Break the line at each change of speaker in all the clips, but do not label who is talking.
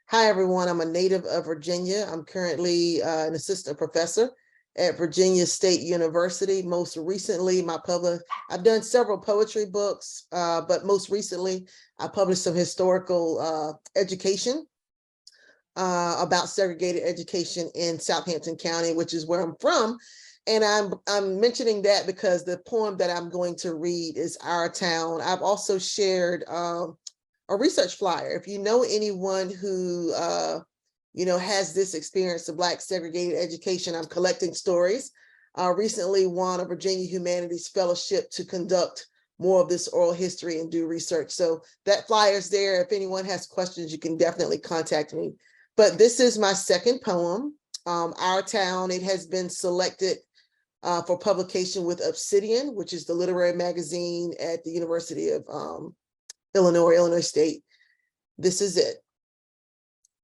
Hi, everyone. I'm a native of Virginia. I'm currently an assistant professor at Virginia State University. Most recently, I've done several poetry books, but most recently, I published some historical education about segregated education in Southampton County, which is where I'm from. And I'm mentioning that because the poem that I'm going to read is Our Town. I've also shared a research flyer. If you know anyone who has this experience of Black segregated education, I'm collecting stories. Recently won a Virginia Humanities Fellowship to conduct more of this oral history and do research. So that flyer's there. If anyone has questions, you can definitely contact me. But this is my second poem, Our Town. It has been selected for publication with Obsidian, which is the literary magazine at the University of Illinois State. This is it.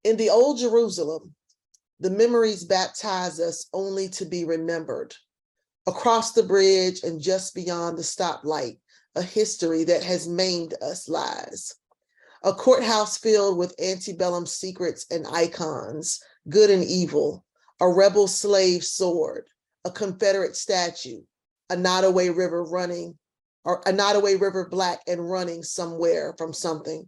In the old Jerusalem, the memories baptize us only to be remembered. Across the bridge and just beyond the stoplight, a history that has maimed us lies. A courthouse filled with antebellum secrets and icons, good and evil, a rebel slave sword, a Confederate statue, a Nottoway River black and running somewhere from something.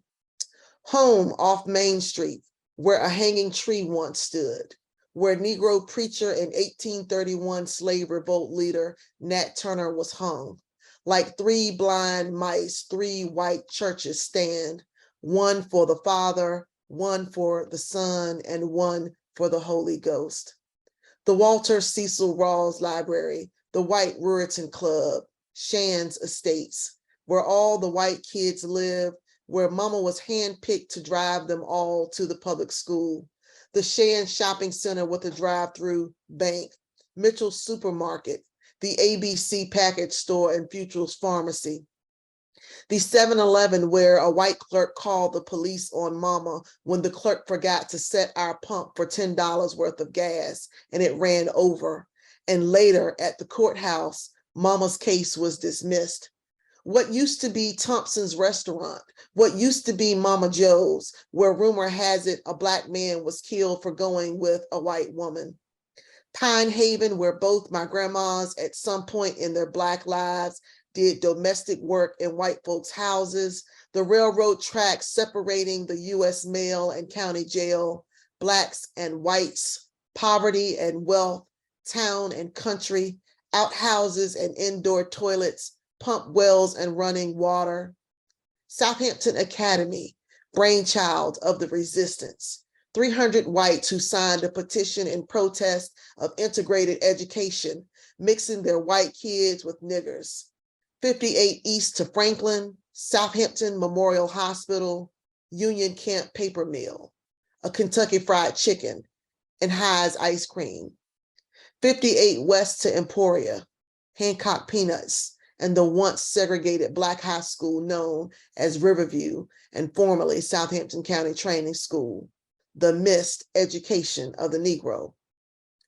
Home off Main Street, where a hanging tree once stood, where Negro preacher and 1831 slave revolt leader Nat Turner was hung. Like three blind mice, three white churches stand, one for the Father, one for the Son, and one for the Holy Ghost. The Walter Cecil Rawls Library, the White Ruritan Club, Shands Estates, where all the white kids live, where mama was handpicked to drive them all to the public school. The Shands Shopping Center with a drive-through bank, Mitchell's Supermarket, the ABC package store and Future's Pharmacy. The 7-Eleven where a white clerk called the police on mama when the clerk forgot to set our pump for $10 worth of gas and it ran over. And later at the courthouse, mama's case was dismissed. What used to be Thompson's restaurant, what used to be Mama Joe's, where rumor has it a black man was killed for going with a white woman. Pine Haven, where both my grandmas at some point in their Black lives did domestic work in white folks' houses, the railroad tracks separating the U.S. mail and county jail, Blacks and whites, poverty and wealth, town and country, outhouses and indoor toilets, pump wells and running water. Southampton Academy, brainchild of the resistance. 300 whites who signed a petition in protest of integrated education, mixing their white kids with niggers. 58 East to Franklin, Southampton Memorial Hospital, Union Camp Paper Mill, a Kentucky Fried Chicken, and High's Ice Cream. 58 West to Emporia, Hancock Peanuts, and the once segregated Black high school known as Riverview and formerly Southampton County Training School, the missed education of the Negro.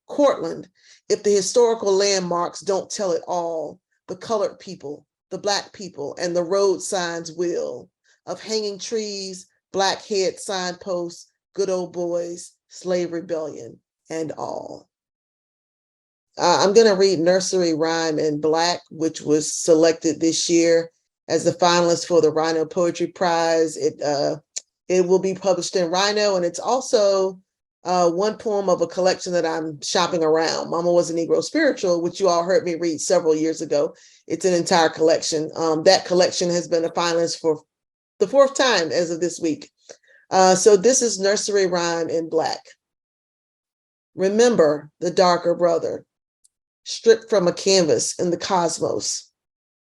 Cortland, if the historical landmarks don't tell it all, the colored people, the Black people, and the road signs will, of hanging trees, Black head signposts, good old boys, slave rebellion, and all. I'm going to read Nursery Rhyme in Black, which was selected this year as the finalist for the Rhino Poetry Prize. It will be published in Rhino, and it's also one poem of a collection that I'm shopping around. Mama Was a Negro Spiritual, which you all heard me read several years ago. It's an entire collection. That collection has been a finalist for the fourth time as of this week. So this is Nursery Rhyme in Black. Remember the darker brother, stripped from a canvas in the cosmos,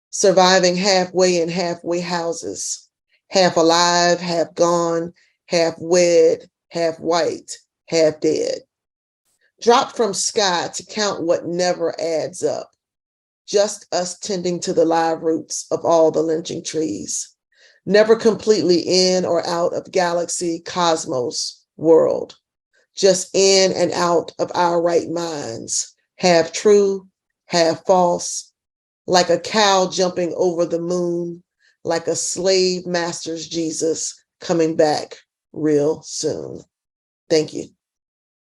surviving halfway in halfway houses, half alive, half gone, half wed, half white, half dead. Dropped from sky to count what never adds up. Just us tending to the live roots of all the lynching trees. Never completely in or out of galaxy, cosmos, world. Just in and out of our right minds. Half true, half false. Like a cow jumping over the moon. Like a slave master's Jesus coming back real soon. Thank you.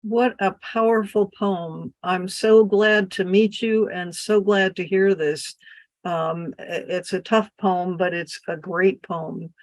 What a powerful poem. I'm so glad to meet you and so glad to hear this. It's a tough poem, but it's a great poem.